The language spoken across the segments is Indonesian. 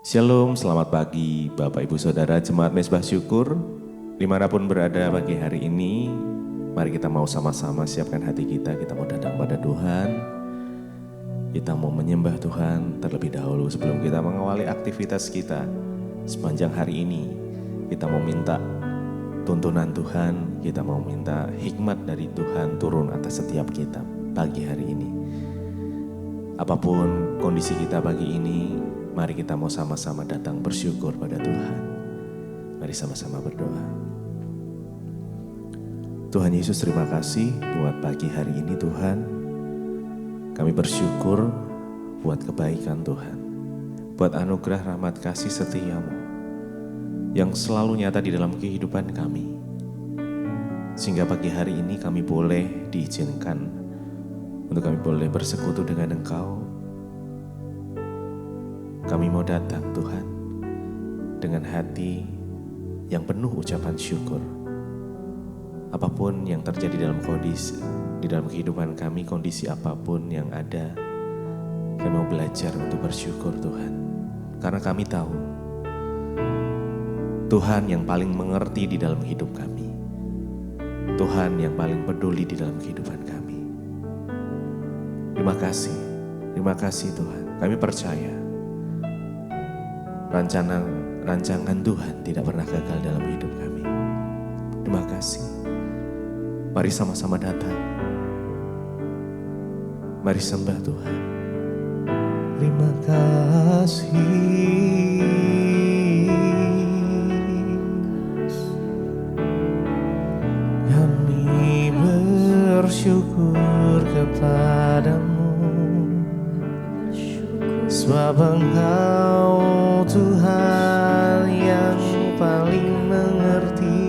Shalom, selamat pagi Bapak Ibu Saudara Jemaat Mezbah Syukur. Dimanapun berada pagi hari ini, mari kita mau sama-sama siapkan hati kita mau datang pada Tuhan. Kita mau menyembah Tuhan terlebih dahulu sebelum kita mengawali aktivitas kita sepanjang hari ini. Kita mau minta tuntunan Tuhan, kita mau minta hikmat dari Tuhan turun atas setiap kita pagi hari ini. Apapun kondisi kita pagi ini, mari kita mau sama-sama datang bersyukur pada Tuhan. Mari sama-sama berdoa. Tuhan Yesus, terima kasih buat pagi hari ini Tuhan. Kami bersyukur buat kebaikan Tuhan, buat anugerah rahmat kasih setiamu yang selalu nyata di dalam kehidupan kami. Sehingga pagi hari ini kami boleh diizinkan untuk kami boleh bersekutu dengan Engkau. Kami mau datang Tuhan dengan hati yang penuh ucapan syukur. Apapun yang terjadi dalam kondisi, di dalam kehidupan kami, kondisi apapun yang ada, kami mau belajar untuk bersyukur Tuhan. Karena kami tahu Tuhan yang paling mengerti di dalam hidup kami. Tuhan yang paling peduli di dalam kehidupan kami. Terima kasih Tuhan. Kami percaya rancangan Tuhan tidak pernah gagal dalam hidup kami. Terima kasih. Mari sama-sama datang. Mari sembah Tuhan. Terima kasih. Kami bersyukur kepadamu, sebab Engkau Tuhan yang paling mengerti.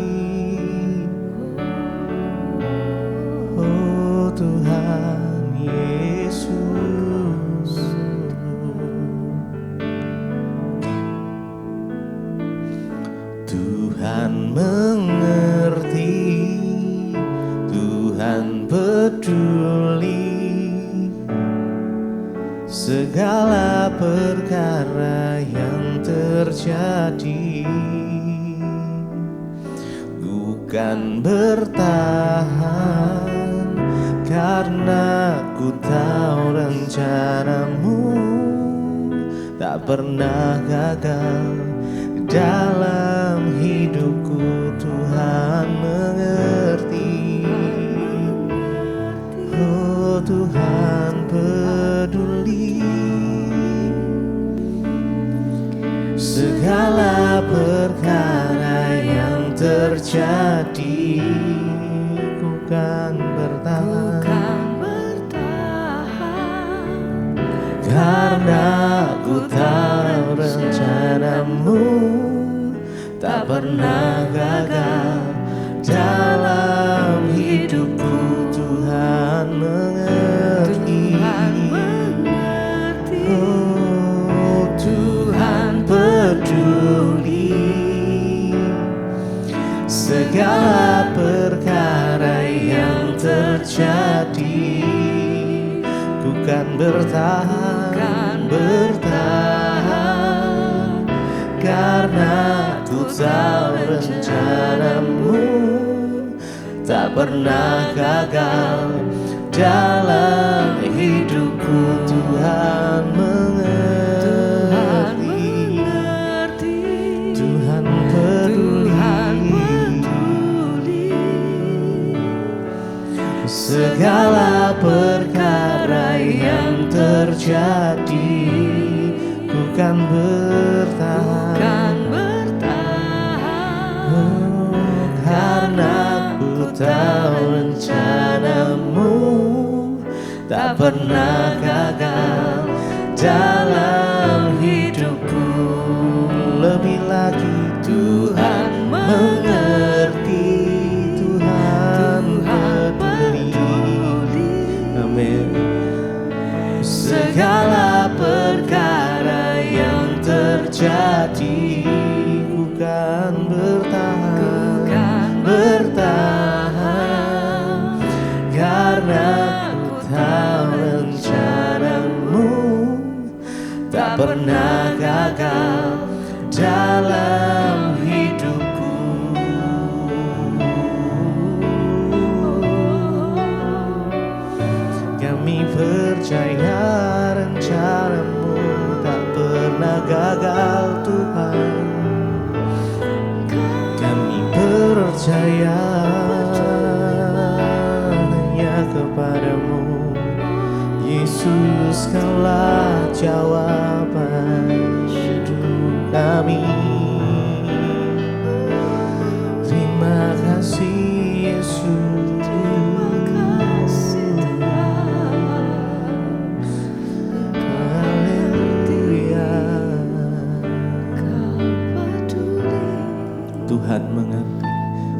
Oh Tuhan Yesus, Tuhan mengerti, Tuhan peduli segala perkara yang terjadi. Bukan bertahan karena ku tahu rencanamu tak pernah gagal dalam hidupku. Tuhan mengerti, oh Tuhan peduli segala perkara yang terjadi. Bukan bertahan karena ku tahu rencanamu tak pernah gagal dalam hidupku. Tuhan mengerti, oh Tuhan peduli segala perkara yang terjadi. Bukan bertahan karena ku tahu rencanamu tak pernah gagal dalam hidupku. Tuhan mengerti, Tuhan peduli segala perkara yang terjadi. Bukan bertahan karena ku tahu rencanamu tak pernah gagal dalam hidupku. Lebih lagi Tuhan mengerti, Tuhan peduli, amin, segala perkara yang terjadi. Bukan bertahan karena ku tahu rencanamu tak pernah gagal gagal dalam hidupku. Kami percaya rencanamu tak pernah gagal Tuhan. Kami percaya hanya kepadamu Yesus, Kaulah jawaban hidup kami. Terima kasih Yesus. Terima kasih Haleluya. Kau peduli. Tuhan mengerti.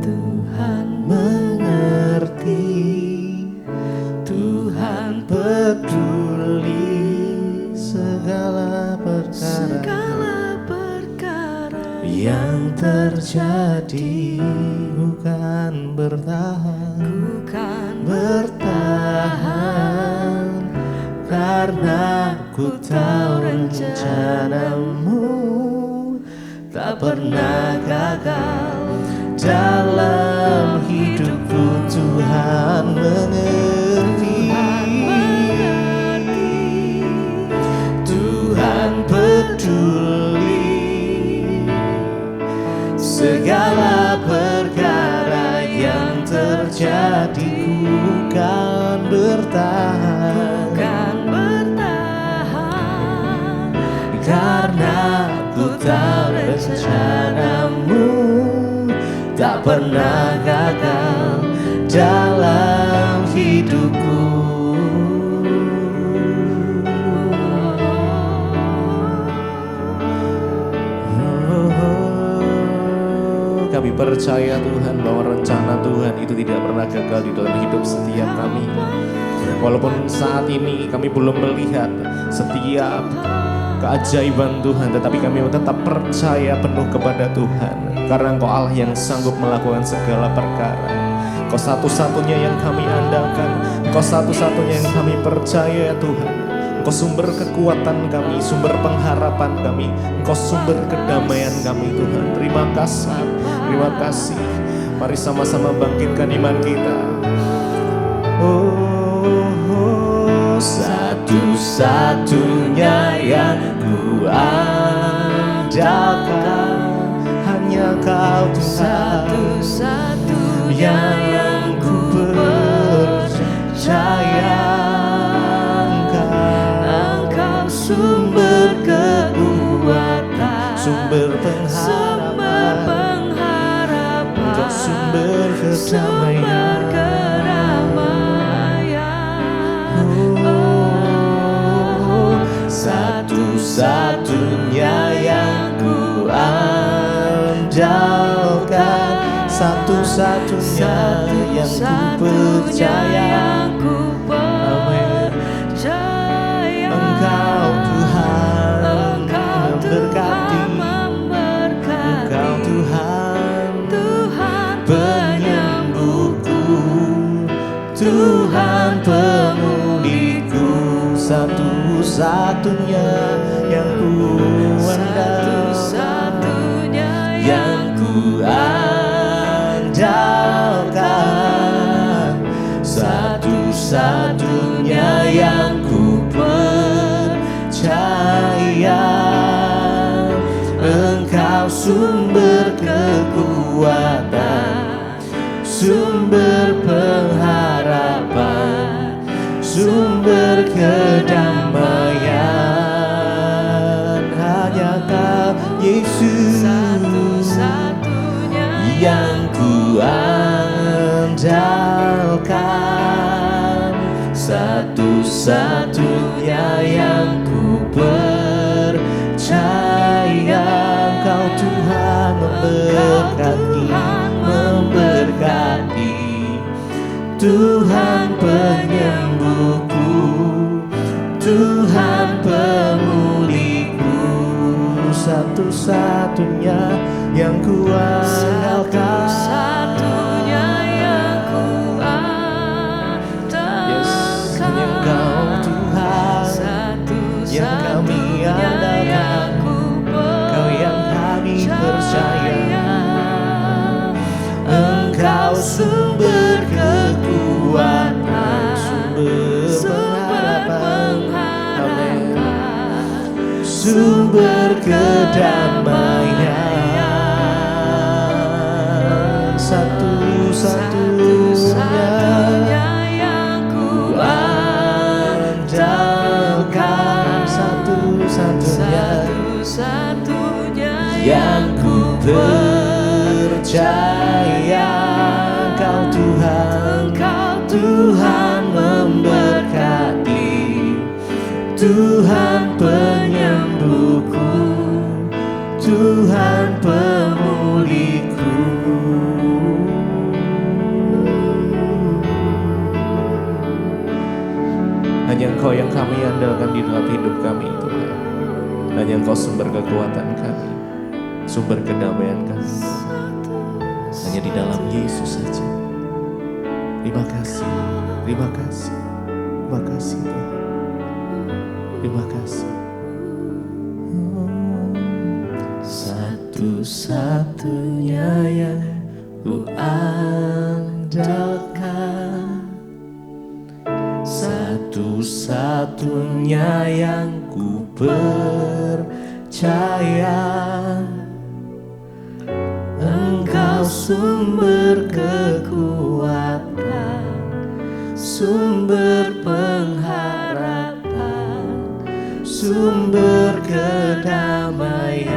Tuhan Mengerti. Tuhan peduli segala perkara yang terjadi. Bukan bertahan karena ku tahu rencanamu tak pernah gagal dalam hidupku. Tuhan mengerti. Tuhan peduli segala perkara yang terjadi. Bukan bertahan karena ku tahu rencanamu tak pernah gagal dalam hidupku. Kami percaya Tuhan bahwa rencana Tuhan itu tidak pernah gagal di dalam hidup setiap kami. Walaupun saat ini kami belum melihat setiap keajaiban Tuhan, tetapi kami tetap percaya penuh kepada Tuhan. Karena Engkau Allah yang sanggup melakukan segala perkara. Engkau satu-satunya yang kami andalkan. Engkau satu-satunya yang kami percaya Tuhan. Engkau sumber kekuatan kami, sumber pengharapan kami. Engkau sumber kedamaian kami Tuhan. Terima kasih, terima kasih. Mari sama-sama bangkitkan iman kita. Satu-satunya yang ku andalkan hanya Kau Tuhan. Satu-satunya yang ku percaya. Engkau sumber kekuatan, sumber pengharapan, Engkau sumber kedamaian. Satu-satunya yang ku andalkan, satu-satunya yang ku percaya. Engkau Tuhan memberkati. Engkau Tuhan penyembuhku, Tuhan pemulihku. Satu-satunya yang ku andalkan, yang ku andalkan, satu-satunya yang ku percaya. Engkau sumber kekuatan, sumber pengharapan, sumber kedamaian. Hanya Kau Yesus, satu-satunya yang ku andalkan, satu-satunya yang ku percaya. Engkau Tuhan memberkati, Tuhan penyembuhku, Tuhan pemulihku. Satu-satunya yang ku andalkan, satu-satunya yang ku andalkan. Yes, Engkau Tuhan yang kami andalkan. Engkau sumber kekuatan, sumber pengharapan, sumber kedamaian, satu-satunya yang ku andalkan, satu-satunya yang ku percaya. Engkau Tuhan memberkati, Tuhan penyembuhku, Tuhan pemulihku. Hanya Engkau yang kami andalkan di dalam hidup kami, Tuhan. Hanya Engkau sumber kekuatan kami, sumber kedamaian kami. Hanya di dalam Yesus saja. Terima kasih, terima kasih, terima kasih Tuhan. Terima kasih. Satu-satunya yang ku andalkan, satu-satunya yang ku percaya. Engkau sumber kekuatan, sumber pengharapan, sumber kedamaian,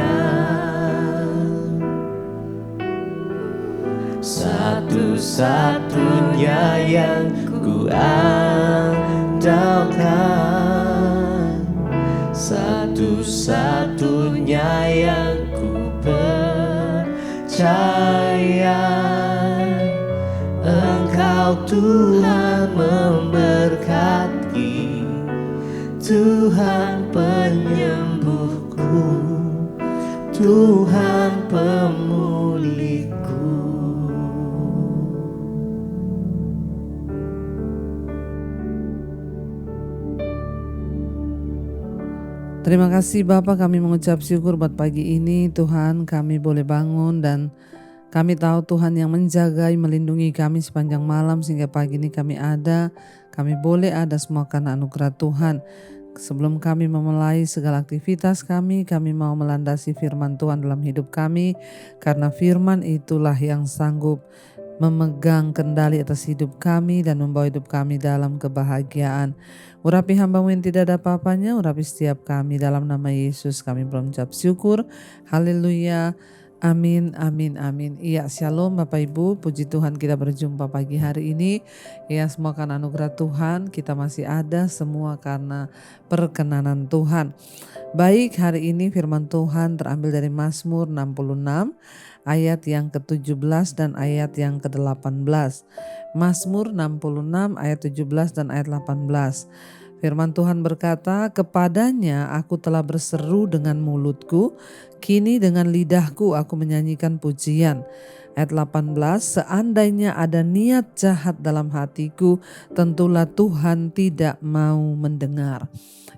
satu-satunya yang ku andalkan, satu-satunya yang ku percaya. Engkau Tuhan memberkati, Tuhan penyembuhku, Tuhan pemulihku. Terima kasih Bapak, kami mengucap syukur buat pagi ini. Tuhan, kami boleh bangun dan kami tahu Tuhan yang menjaga, melindungi kami sepanjang malam sehingga pagi ini kami ada. Kami boleh ada semua karena anugerah Tuhan. Sebelum kami memulai segala aktivitas kami mau melandasi firman Tuhan dalam hidup kami. Karena firman itulah yang sanggup memegang kendali atas hidup kami dan membawa hidup kami dalam kebahagiaan. Urapi hamba-Mu yang tidak ada apa-apanya, urapi setiap kami dalam nama Yesus kami berucap syukur. Haleluya. Amin, amin, amin. Iya, shalom Bapak Ibu, puji Tuhan kita berjumpa pagi hari ini. Ya, semua karena anugerah Tuhan, kita masih ada semua karena perkenanan Tuhan. Baik, hari ini firman Tuhan terambil dari Mazmur 66 ayat yang ke-17 dan ayat yang ke-18. Mazmur 66 ayat 17 dan ayat 18. Firman Tuhan berkata, kepadanya aku telah berseru dengan mulutku, kini dengan lidahku aku menyanyikan pujian. Ayat 18, seandainya ada niat jahat dalam hatiku, tentulah Tuhan tidak mau mendengar.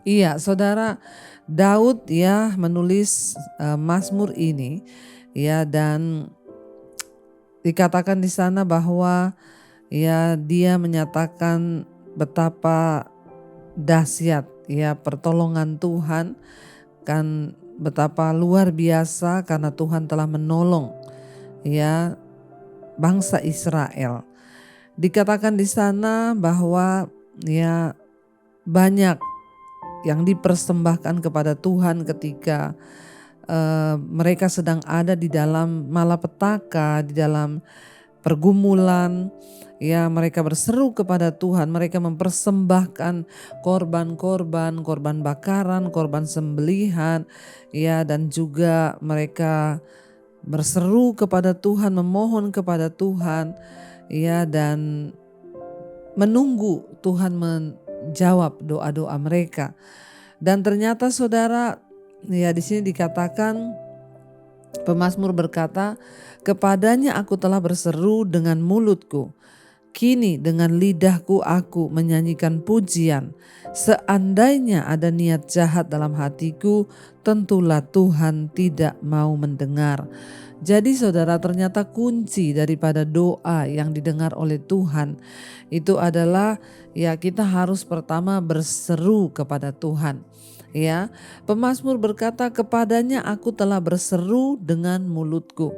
Iya, saudara, Daud ya menulis Mazmur ini ya, dan dikatakan di sana bahwa ya dia menyatakan betapa dahsyat ya pertolongan Tuhan, kan betapa luar biasa karena Tuhan telah menolong ya bangsa Israel. Dikatakan di sana bahwa ya banyak yang dipersembahkan kepada Tuhan ketika mereka sedang ada di dalam malapetaka, di dalam pergumulan. Ya, mereka berseru kepada Tuhan, mereka mempersembahkan korban-korban, korban bakaran, korban sembelihan, ya, dan juga mereka berseru kepada Tuhan, memohon kepada Tuhan, ya, dan menunggu Tuhan menjawab doa-doa mereka. Dan ternyata saudara, ya di sini dikatakan pemazmur berkata, kepadanya aku telah berseru dengan mulutku. Kini dengan lidahku aku menyanyikan pujian. Seandainya ada niat jahat dalam hatiku, tentulah Tuhan tidak mau mendengar. Jadi saudara, ternyata kunci daripada doa yang didengar oleh Tuhan itu adalah kita harus pertama berseru kepada Tuhan. Pemazmur berkata, kepadanya aku telah berseru dengan mulutku.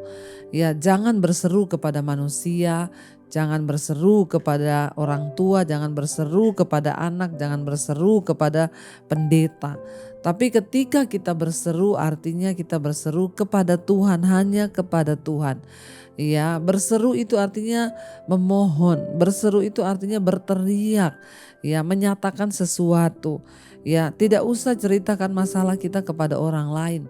Jangan berseru kepada manusia, jangan berseru kepada orang tua, jangan berseru kepada anak, jangan berseru kepada pendeta. Tapi ketika kita berseru, artinya kita berseru kepada Tuhan, hanya kepada Tuhan. Berseru itu artinya memohon, berseru itu artinya berteriak, menyatakan sesuatu. Tidak usah ceritakan masalah kita kepada orang lain.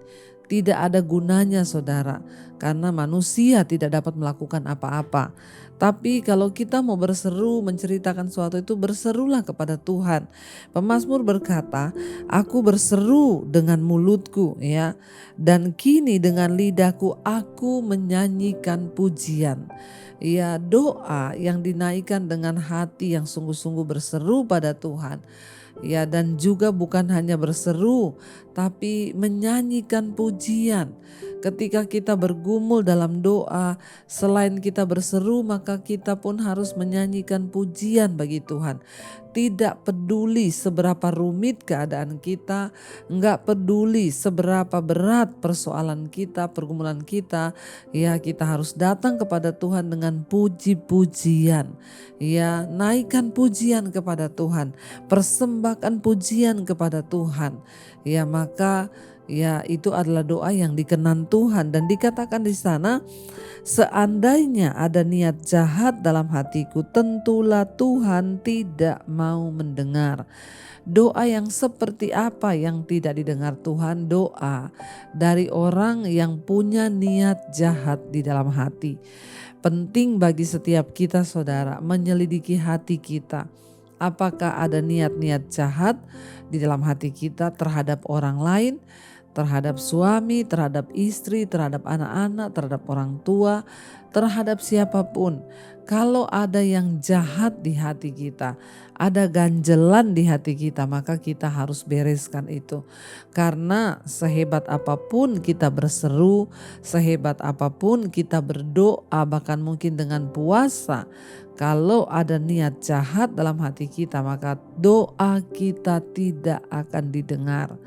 Tidak ada gunanya saudara, karena manusia tidak dapat melakukan apa-apa. Tapi kalau kita mau berseru, menceritakan sesuatu itu, berserulah kepada Tuhan. Pemazmur berkata, aku berseru dengan mulutku, dan kini dengan lidahku aku menyanyikan pujian. Doa yang dinaikkan dengan hati yang sungguh-sungguh berseru pada Tuhan. Dan juga bukan hanya berseru, tapi menyanyikan pujian. Ketika kita bergumul dalam doa, selain kita berseru, maka kita pun harus menyanyikan pujian bagi Tuhan. Tidak peduli seberapa rumit keadaan kita, enggak peduli seberapa berat persoalan kita, pergumulan kita, kita harus datang kepada Tuhan dengan puji-pujian. Naikkan pujian kepada Tuhan, persembahkan pujian kepada Tuhan. Maka itu adalah doa yang dikenan Tuhan, dan dikatakan di sana, seandainya ada niat jahat dalam hatiku, tentulah Tuhan tidak mau mendengar. Doa yang seperti apa yang tidak didengar Tuhan? Doa dari orang yang punya niat jahat di dalam hati. Penting bagi setiap kita saudara menyelidiki hati kita. Apakah ada niat-niat jahat di dalam hati kita terhadap orang lain, terhadap suami, terhadap istri, terhadap anak-anak, terhadap orang tua, terhadap siapapun. Kalau ada yang jahat di hati kita, ada ganjelan di hati kita, maka kita harus bereskan itu. Karena sehebat apapun kita berseru, sehebat apapun kita berdoa, bahkan mungkin dengan puasa, kalau ada niat jahat dalam hati kita, maka doa kita tidak akan didengar.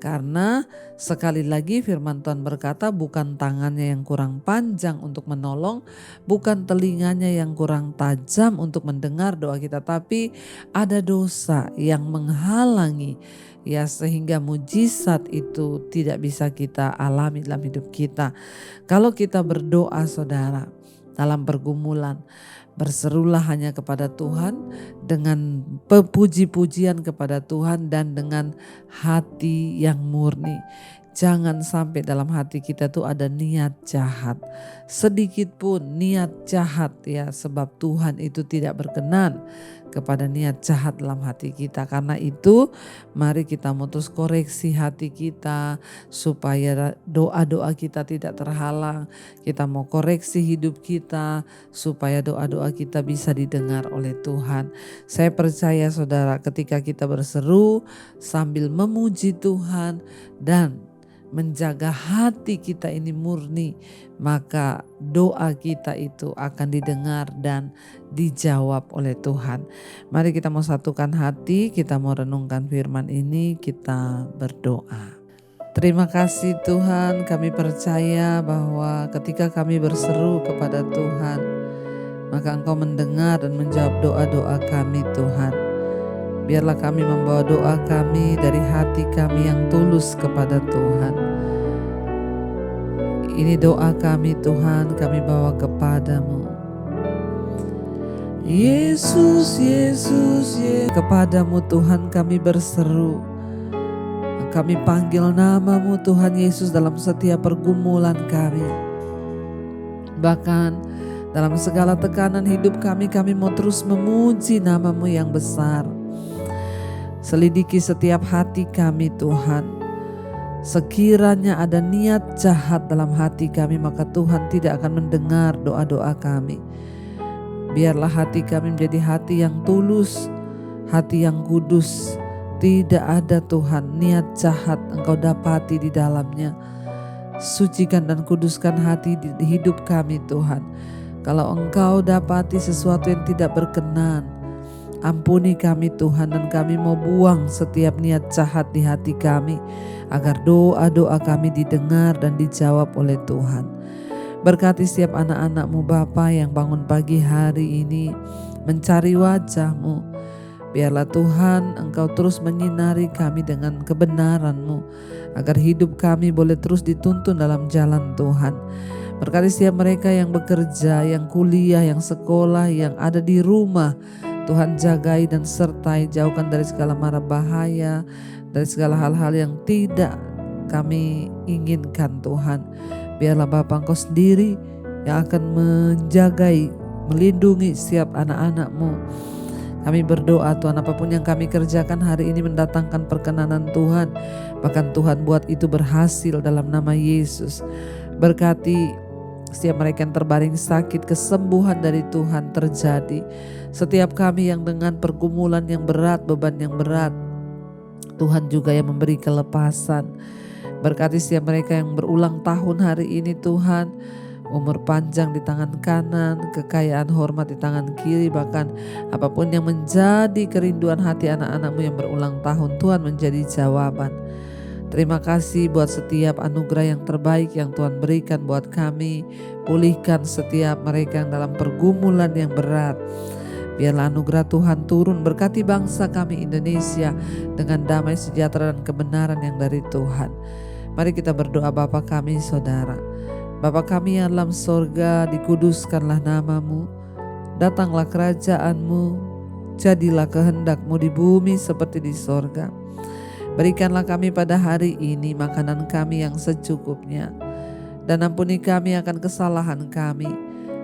Karena sekali lagi firman Tuhan berkata, bukan tangannya yang kurang panjang untuk menolong, bukan telinganya yang kurang tajam untuk mendengar doa kita, tapi ada dosa yang menghalangi sehingga mujizat itu tidak bisa kita alami dalam hidup kita. Kalau kita berdoa saudara dalam pergumulan, berserulah hanya kepada Tuhan dengan puji-pujian kepada Tuhan dan dengan hati yang murni. Jangan sampai dalam hati kita tuh ada niat jahat. Sedikit pun niat jahat sebab Tuhan itu tidak berkenan kepada niat jahat dalam hati kita. Karena itu mari kita mutus koreksi hati kita supaya doa-doa kita tidak terhalang. Kita mau koreksi hidup kita supaya doa-doa kita bisa didengar oleh Tuhan. Saya percaya saudara, ketika kita berseru sambil memuji Tuhan dan menjaga hati kita ini murni, maka doa kita itu akan didengar dan dijawab oleh Tuhan. Mari kita mau satukan hati, kita mau renungkan firman ini, kita berdoa. Terima kasih Tuhan, kami percaya bahwa ketika kami berseru kepada Tuhan, maka Engkau mendengar dan menjawab doa-doa kami Tuhan. Biarlah kami membawa doa kami dari hati kami yang tulus kepada Tuhan. Ini doa kami Tuhan, kami bawa kepadamu. Yesus, Yesus, Yesus. Kepadamu Tuhan kami berseru. Kami panggil namamu Tuhan Yesus dalam setiap pergumulan kami. Bahkan dalam segala tekanan hidup kami mau terus memuji namamu yang besar. Selidiki setiap hati kami Tuhan. Sekiranya ada niat jahat dalam hati kami, maka Tuhan tidak akan mendengar doa-doa kami. Biarlah hati kami menjadi hati yang tulus, hati yang kudus. Tidak ada Tuhan niat jahat Engkau dapati di dalamnya. Sucikan dan kuduskan hati di hidup kami Tuhan. Kalau Engkau dapati sesuatu yang tidak berkenan, ampuni kami Tuhan, dan kami mau buang setiap niat jahat di hati kami, agar doa-doa kami didengar dan dijawab oleh Tuhan. Berkati setiap anak-anak-Mu Bapa yang bangun pagi hari ini mencari wajah-Mu. Biarlah Tuhan Engkau terus menyinari kami dengan kebenaran-Mu, agar hidup kami boleh terus dituntun dalam jalan Tuhan. Berkati setiap mereka yang bekerja, yang kuliah, yang sekolah, yang ada di rumah. Tuhan jagai dan sertai, jauhkan dari segala mara bahaya, dari segala hal-hal yang tidak kami inginkan Tuhan. Biarlah Bapa Engkau sendiri yang akan menjagai, melindungi setiap anak-anak-Mu. Kami berdoa Tuhan, apapun yang kami kerjakan hari ini mendatangkan perkenanan Tuhan. Bahkan Tuhan buat itu berhasil dalam nama Yesus. Berkati setiap mereka yang terbaring sakit, kesembuhan dari Tuhan terjadi. Setiap kami yang dengan pergumulan yang berat, beban yang berat, Tuhan juga yang memberi kelepasan. Berkati setiap mereka yang berulang tahun hari ini Tuhan, umur panjang di tangan kanan, kekayaan hormat di tangan kiri, bahkan apapun yang menjadi kerinduan hati anak-anak-Mu yang berulang tahun, Tuhan menjadi jawaban. Terima kasih buat setiap anugerah yang terbaik yang Tuhan berikan buat kami. Pulihkan setiap mereka yang dalam pergumulan yang berat. Biarlah anugerah Tuhan turun, berkati bangsa kami Indonesia dengan damai sejahtera dan kebenaran yang dari Tuhan. Mari kita berdoa. Bapa kami saudara, Bapa kami yang dalam sorga, dikuduskanlah nama-Mu, datanglah kerajaan-Mu, jadilah kehendak-Mu di bumi seperti di sorga. Berikanlah kami pada hari ini makanan kami yang secukupnya, dan ampuni kami akan kesalahan kami,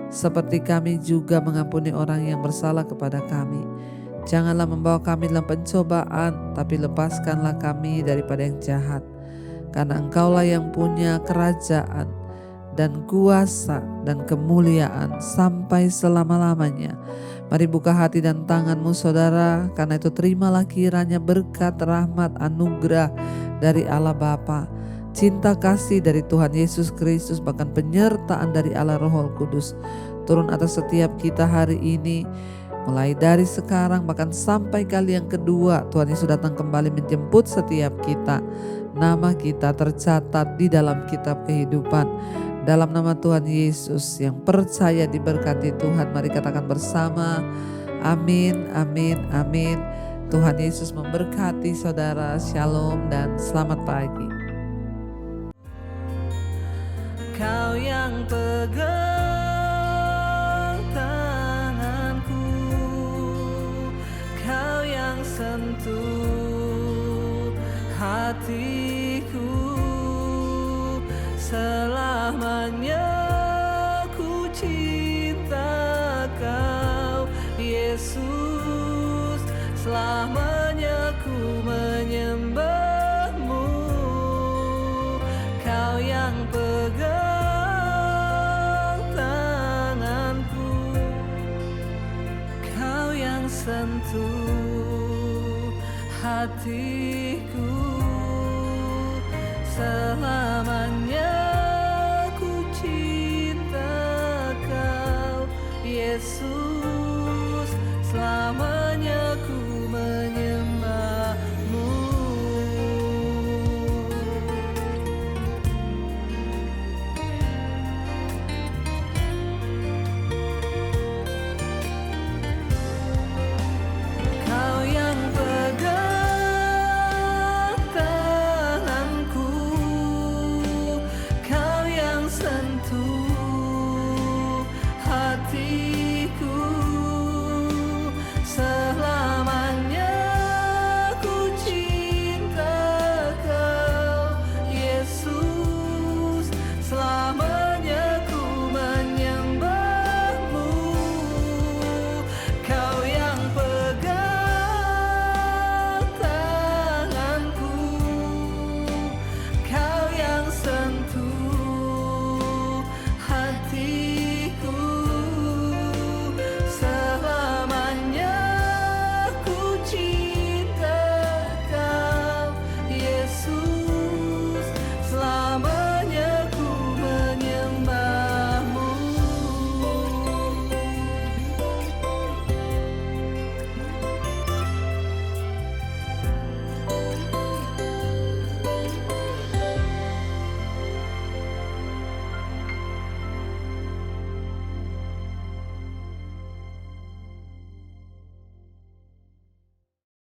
seperti kami juga mengampuni orang yang bersalah kepada kami. Janganlah membawa kami dalam pencobaan, tapi lepaskanlah kami daripada yang jahat. Karena Engkaulah yang punya kerajaan dan kuasa dan kemuliaan sampai selama-lamanya. Mari buka hati dan tangan-Mu saudara, karena itu terimalah kiranya berkat, rahmat, anugerah dari Allah Bapa, cinta kasih dari Tuhan Yesus Kristus, bahkan penyertaan dari Allah Roh Kudus turun atas setiap kita hari ini. Mulai dari sekarang bahkan sampai kali yang kedua Tuhan Yesus datang kembali menjemput setiap kita. Nama kita tercatat di dalam kitab kehidupan. Dalam nama Tuhan Yesus yang percaya diberkati Tuhan, mari katakan bersama, amin, amin, amin. Tuhan Yesus memberkati saudara, shalom dan selamat pagi. Kau yang pegang tanganku, Kau yang sentuh hatiku, selamanya ku cinta Kau Yesus, selamanya ku menyembah-Mu. Kau yang pegang tanganku, Kau yang sentuh hatiku, selamanya ku cinta Kau Yesus, selamanya ku menyembah-Mu. Kau yang pegang tanganku, Kau yang sentuh hati